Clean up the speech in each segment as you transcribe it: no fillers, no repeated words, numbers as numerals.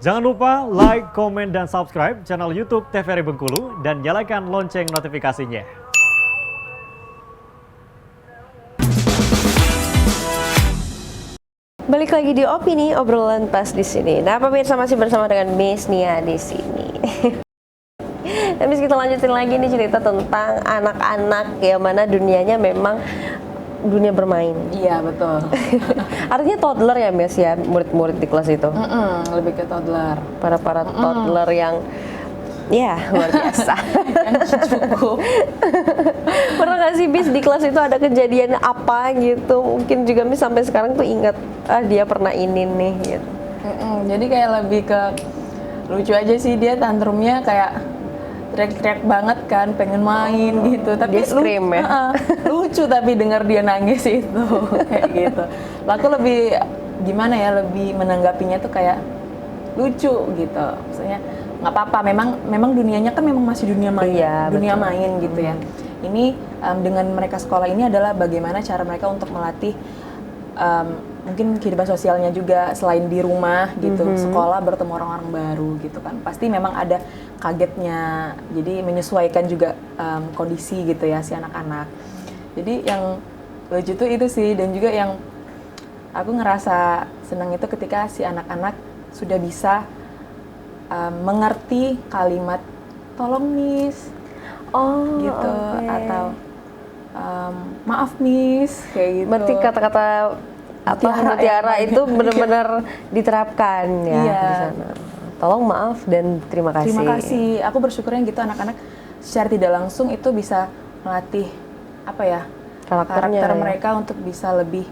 Jangan lupa like, komen, dan subscribe channel YouTube TVRI Bengkulu dan nyalakan lonceng notifikasinya. Balik lagi di Opini, obrolan pas di sini. Nah, pemirsa masih bersama dengan Miss Nia di sini. Dan Miss, kita lanjutin lagi nih cerita tentang anak-anak yang mana dunianya memang dunia bermain. Iya, betul. Artinya toddler ya, Miss, ya, murid-murid di kelas itu. Lebih ke toddler. Para toddler yang ya luar biasa. Yang cukup. Pernah nggak sih, Miss, di kelas itu ada kejadian apa gitu? Mungkin juga Miss sampai sekarang tuh ingat, dia pernah ini nih gitu. Jadi kayak lebih ke lucu aja sih, dia tantrumnya kayak teriak-teriak banget kan, pengen main gitu. Tapi Dia scream ya? lucu tapi dengar dia nangis itu kayak gitu. Aku lebih gimana ya, lebih menanggapinya tuh kayak lucu gitu. Maksudnya nggak apa-apa, memang dunianya kan memang masih dunia main, Iya, dunia betul. main gitu ya. Ini dengan mereka sekolah ini adalah bagaimana cara mereka untuk melatih mungkin kehidupan sosialnya juga selain di rumah gitu, sekolah bertemu orang-orang baru gitu kan. Pasti memang ada kagetnya, jadi menyesuaikan juga kondisi gitu ya si anak-anak. Jadi yang lucu tuh itu sih, dan juga yang aku ngerasa senang itu ketika si anak-anak sudah bisa mengerti kalimat tolong miss gitu, oke. atau maaf miss kayak gitu. Berarti kata-kata mutiara itu benar-benar diterapkan ya Iya. di sana. Tolong, maaf, dan terima kasih. Terima kasih. Aku bersyukurnya gitu anak-anak secara tidak langsung itu bisa melatih apa ya, Karakternya karakter ya. mereka untuk bisa lebih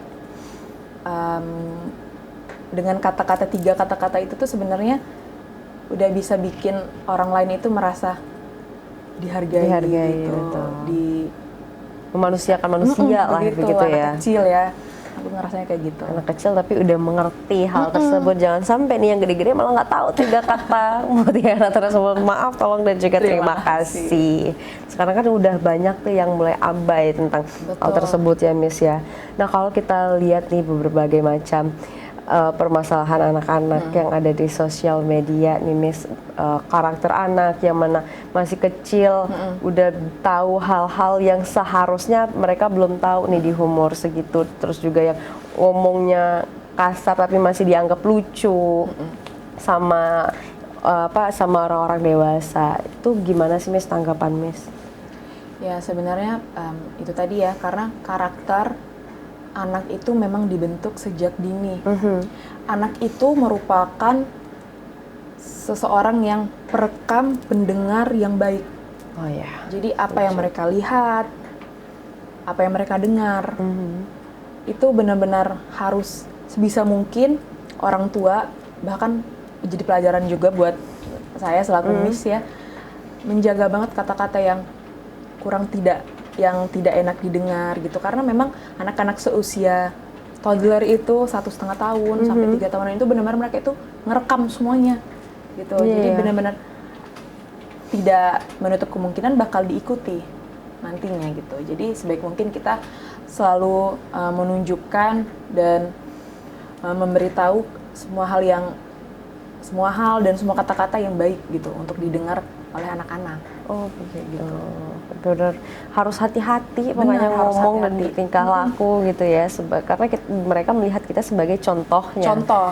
dengan kata-kata, 3 kata-kata itu tuh sebenarnya udah bisa bikin orang lain itu merasa dihargai gitu, betul. memanusiakan Memanusiakan manusia lah begitu anak ya. kecil ya. Aku ngerasanya kayak gitu. Anak kecil tapi udah mengerti hal tersebut. Jangan sampai nih yang gede-gede malah nggak tahu 3 kata mutiara tersebut. Maaf, tolong, dan juga terima kasih. Sekarang kan udah banyak tuh yang mulai abai tentang hal tersebut ya, Miss ya. Nah, kalau kita lihat nih berbagai macam permasalahan anak-anak yang ada di sosial media nih, Miss, karakter anak yang mana masih kecil udah tahu hal-hal yang seharusnya mereka belum tahu nih di umur segitu, terus juga yang ngomongnya kasar tapi masih dianggap lucu sama sama orang-orang dewasa. Itu gimana sih, Miss, tanggapan Miss? Ya sebenarnya itu tadi ya, karena karakter anak itu memang dibentuk sejak dini. Anak itu merupakan seseorang yang perekam pendengar yang baik. Oh ya. Jadi apa yang mereka lihat, apa yang mereka dengar, itu benar-benar harus sebisa mungkin orang tua, bahkan jadi pelajaran juga buat saya selaku Miss ya, menjaga banget kata-kata yang tidak enak didengar gitu, karena memang anak-anak seusia toddler itu 1,5 tahun sampai 3 tahunan itu benar-benar mereka itu ngerekam semuanya gitu. Jadi benar-benar tidak menutup kemungkinan bakal diikuti nantinya gitu. Jadi sebaik mungkin kita selalu menunjukkan dan memberitahu semua hal dan semua kata-kata yang baik gitu untuk didengar oleh anak-anak. Oh begitu. Benar, harus hati-hati pokoknya Harus ngomong dan hati-hati. bertingkah laku gitu ya, karena mereka melihat kita sebagai contohnya. Contoh.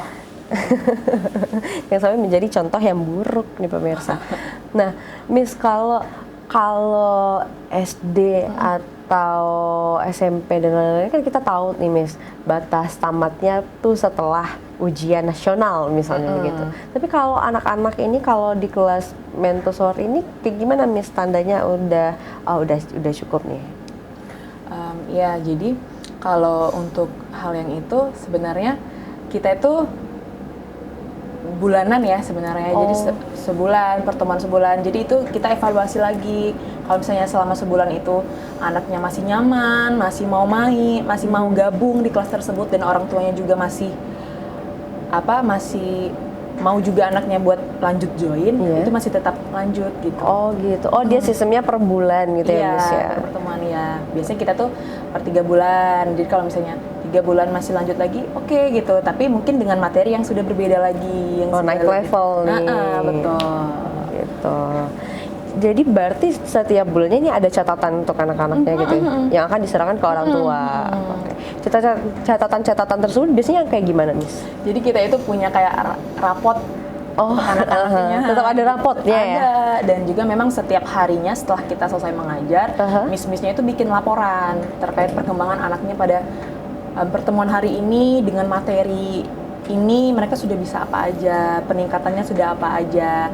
Yang sampai menjadi contoh yang buruk nih pemirsa. Nah, Miss, kalau SD atau SMP dan lain-lain kan kita tahu nih, Miss, batas tamatnya tuh setelah ujian nasional misalnya begitu. Tapi kalau anak-anak ini kalau di kelas Montessori ini kayak gimana, Miss, tandanya udah cukup nih? Ya, jadi kalau untuk hal yang itu sebenarnya kita itu bulanan ya sebenarnya. Jadi sebulan, pertemuan sebulan. Jadi itu kita evaluasi lagi. Kalau misalnya selama sebulan itu anaknya masih nyaman, masih mau main, masih mau gabung di kelas tersebut, dan orang tuanya juga masih mau juga anaknya buat lanjut join, itu masih tetap lanjut gitu. Oh gitu. Oh dia sistemnya per bulan gitu ya, Miss ya? Per pertemuan ya. Biasanya kita tuh per 3 bulan. Jadi kalau misalnya 3 bulan masih lanjut lagi, oke gitu. Tapi mungkin dengan materi yang sudah berbeda lagi, yang naik sudah level nih. Betul. Gitu. Jadi berarti setiap bulannya ini ada catatan untuk anak-anaknya gitu ya, yang akan diserahkan ke orang tua. Oke. Catatan-catatan tersebut biasanya kayak gimana, Miss? Jadi kita itu punya kayak rapot. Anak-anaknya tetap ada rapotnya ya? Ada, dan juga memang setiap harinya setelah kita selesai mengajar, miss-missnya itu bikin laporan terkait perkembangan anaknya pada pertemuan hari ini dengan materi ini, mereka sudah bisa apa aja, peningkatannya sudah apa aja.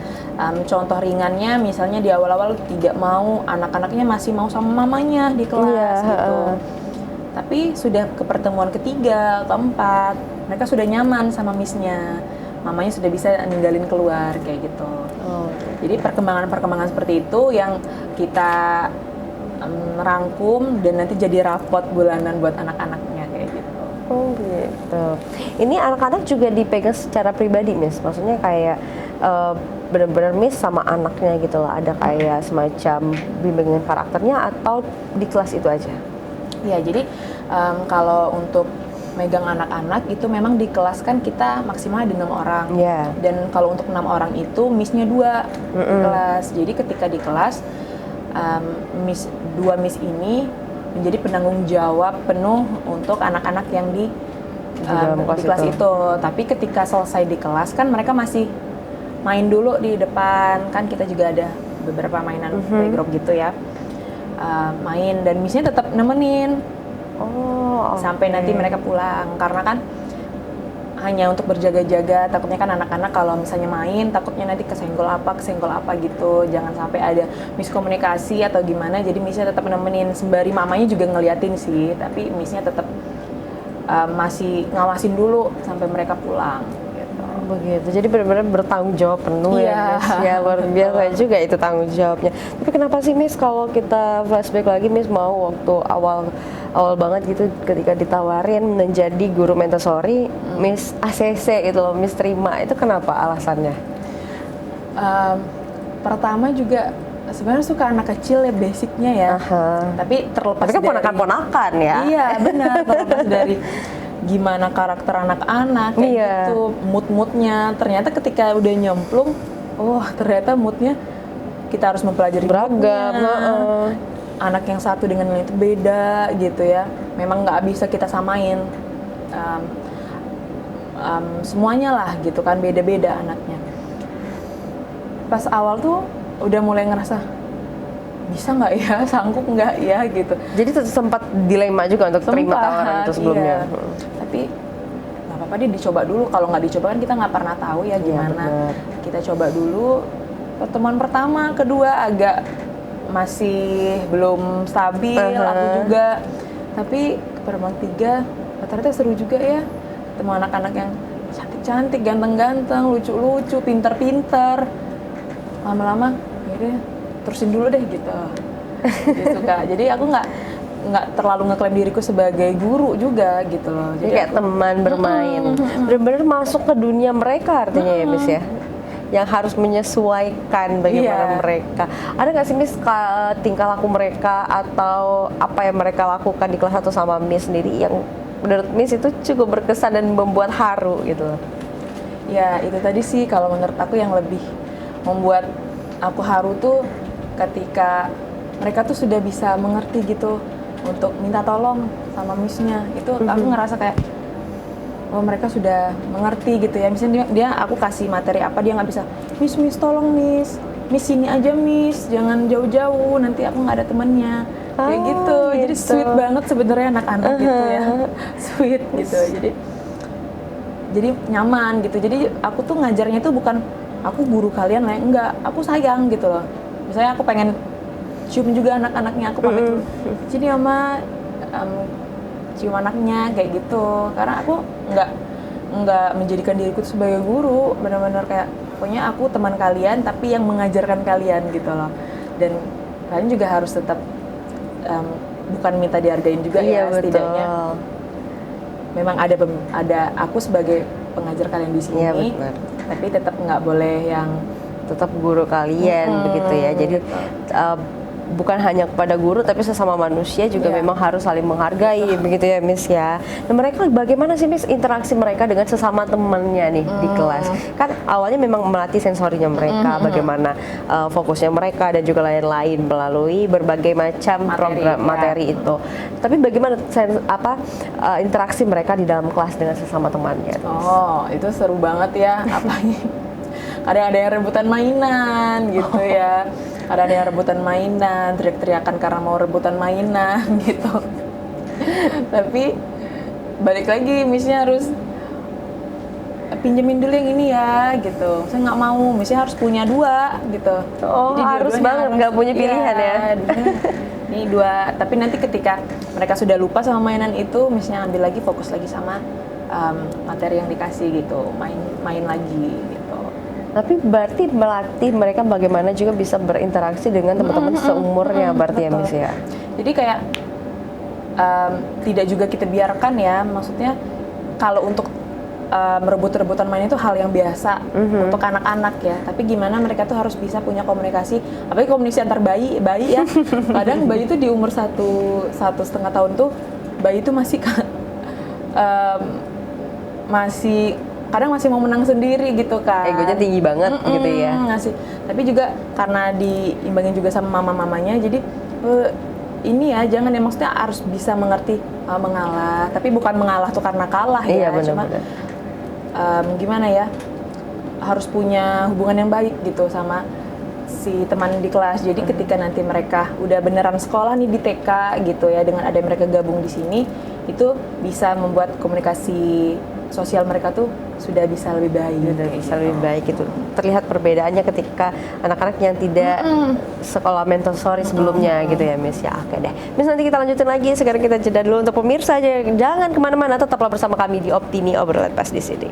Contoh ringannya misalnya di awal-awal tidak mau, anak-anaknya masih mau sama mamanya di kelas gitu. Tapi sudah ke pertemuan ketiga, keempat, mereka sudah nyaman sama missnya. Mamanya sudah bisa ninggalin keluar kayak gitu. Jadi perkembangan-perkembangan seperti itu yang kita rangkum dan nanti jadi rapot bulanan buat anak-anaknya kayak gitu. Oh gitu. Ini anak-anak juga dipegang secara pribadi, Miss. Maksudnya kayak benar-benar Miss sama anaknya gitu loh. Ada kayak semacam bimbingan karakternya atau di kelas itu aja? Ya, jadi kalau untuk megang anak-anak itu memang di kelas kan kita maksimal ada 6 orang. Dan kalau untuk 6 orang itu missnya 2 di kelas. Jadi ketika di kelas dua miss ini menjadi penanggung jawab penuh untuk anak-anak yang di kelas itu. Tapi ketika selesai di kelas kan mereka masih main dulu di depan, kan kita juga ada beberapa mainan playgroup gitu ya. Main dan missnya tetap nemenin. Sampai nanti mereka pulang, karena kan hanya untuk berjaga-jaga, takutnya kan anak-anak kalau misalnya main takutnya nanti kesenggol apa gitu, jangan sampai ada miskomunikasi atau gimana. Jadi missnya tetap nemenin, sembari mamanya juga ngeliatin sih, tapi missnya tetap masih ngawasin dulu sampai mereka pulang gitu. Begitu, jadi benar-benar bertanggung jawab penuh ya, Miss. Ya luar biasa juga itu tanggung jawabnya. Tapi kenapa sih, Miss, kalau kita flashback lagi, Miss mau waktu awal banget gitu ketika ditawarin menjadi guru Montessori, Miss ACC gitu loh, Miss terima, itu kenapa alasannya? Pertama juga sebenarnya suka anak kecil ya, basicnya ya. Tapi terlepas kan ponakan-ponakan ya. Iya benar, terlepas dari gimana karakter anak-anak kayak gitu, mood-moodnya. Ternyata ketika udah nyemplung, ternyata moodnya kita harus mempelajari beragam. Anak yang satu dengan yang itu beda gitu ya. Memang nggak bisa kita samain semuanya lah gitu kan, beda-beda anaknya. Pas awal tuh udah mulai ngerasa bisa nggak ya, sanggup nggak ya gitu. Jadi sempat dilema juga untuk terima tawaran itu sebelumnya. Tapi nggak apa-apa deh, dicoba dulu. Kalau nggak dicoba kan kita nggak pernah tahu ya gimana. Kita coba dulu. Pertemuan pertama, kedua agak masih belum stabil, aku juga. Tapi pertemuan 3 ternyata seru juga ya. Ketemu anak-anak yang cantik-cantik, ganteng-ganteng, lucu-lucu, pinter-pinter. Lama-lama ya terusin dulu deh gitu. Dia suka. Jadi aku nggak terlalu ngeklaim diriku sebagai guru juga gitu loh. Jadi kayak teman bermain. Benar-benar masuk ke dunia mereka artinya ya, Miss ya. Yang harus menyesuaikan bagaimana mereka. Ada nggak sih, Miss, tingkah laku mereka atau apa yang mereka lakukan di kelas 1 sama Miss sendiri yang menurut Miss itu cukup berkesan dan membuat haru gitu? Ya itu tadi sih kalau menurut aku yang lebih membuat aku haru tuh ketika mereka tuh sudah bisa mengerti gitu untuk minta tolong sama Miss-nya. Itu aku ngerasa kayak mereka sudah mengerti gitu ya. Misalnya dia aku kasih materi apa, dia nggak bisa, Miss tolong Miss sini aja Miss, jangan jauh-jauh, nanti aku nggak ada temennya. Kayak gitu. Jadi sweet banget sebenarnya anak-anak gitu ya. Sweet gitu. Jadi nyaman gitu. Jadi aku tuh ngajarnya tuh bukan aku guru kalian lah, enggak, aku sayang gitu loh. Misalnya aku pengen cium juga anak-anaknya, aku pamit dulu. Jadi Mama cium anaknya kayak gitu. Karena aku nggak menjadikan diriku sebagai guru, benar-benar kayak pokoknya aku teman kalian tapi yang mengajarkan kalian gitu loh. Dan kalian juga harus tetap bukan minta dihargain juga ya, setidaknya memang ada aku sebagai pengajar kalian di sini, tapi tetap nggak boleh yang tetap guru kalian begitu ya. Jadi bukan hanya kepada guru tapi sesama manusia juga memang harus saling menghargai begitu ya Miss ya. Nah mereka bagaimana sih Miss interaksi mereka dengan sesama temannya nih di kelas? Kan awalnya memang melatih sensorinya mereka, bagaimana fokusnya mereka dan juga lain-lain melalui berbagai macam program materi itu. Tapi bagaimana interaksi mereka di dalam kelas dengan sesama temannya? Oh, itu seru banget ya. Apalagi kadang ada yang rebutan mainan gitu ya. Kadang ada yang rebutan mainan, teriak-teriakan karena mau rebutan mainan gitu. Tapi balik lagi, Miss-nya harus pinjemin dulu yang ini ya gitu. Saya nggak mau, Miss-nya harus punya 2 gitu. Oh, jadi harus banget nggak punya pilihan ya. Ini 2, tapi nanti ketika mereka sudah lupa sama mainan itu, Miss-nya ambil lagi, fokus lagi sama materi yang dikasih gitu, main lagi gitu. Tapi berarti melatih mereka bagaimana juga bisa berinteraksi dengan teman-teman seumurnya berarti ya Miss ya. Jadi kayak tidak juga kita biarkan ya, maksudnya kalau untuk merebut-rebutan main itu hal yang biasa untuk anak-anak ya. Tapi gimana mereka tuh harus bisa punya komunikasi, apalagi komunikasi antar bayi ya. Kadang bayi itu di umur 1,5 tahun tuh bayi itu kadang masih mau menang sendiri gitu kan. Egonya tinggi banget gitu ya. Tapi juga karena diimbangin juga sama mama-mamanya, jadi ini ya jangan ya, maksudnya harus bisa mengerti mengalah. Tapi bukan mengalah tuh karena kalah ya. Cuma gimana ya, harus punya hubungan yang baik gitu sama si teman di kelas. Jadi ketika nanti mereka udah beneran sekolah nih di TK gitu ya, dengan ada mereka gabung di sini, itu bisa membuat komunikasi sosial mereka tuh sudah bisa lebih baik. Sudah bisa lebih baik itu. Terlihat perbedaannya ketika anak-anak yang tidak sekolah Montessori sebelumnya gitu ya Miss ya. Oke deh. Miss nanti kita lanjutin lagi. Sekarang kita jeda dulu untuk pemirsa aja. Jangan kemana-mana, tetaplah bersama kami di Optini, obrolan pas di sini.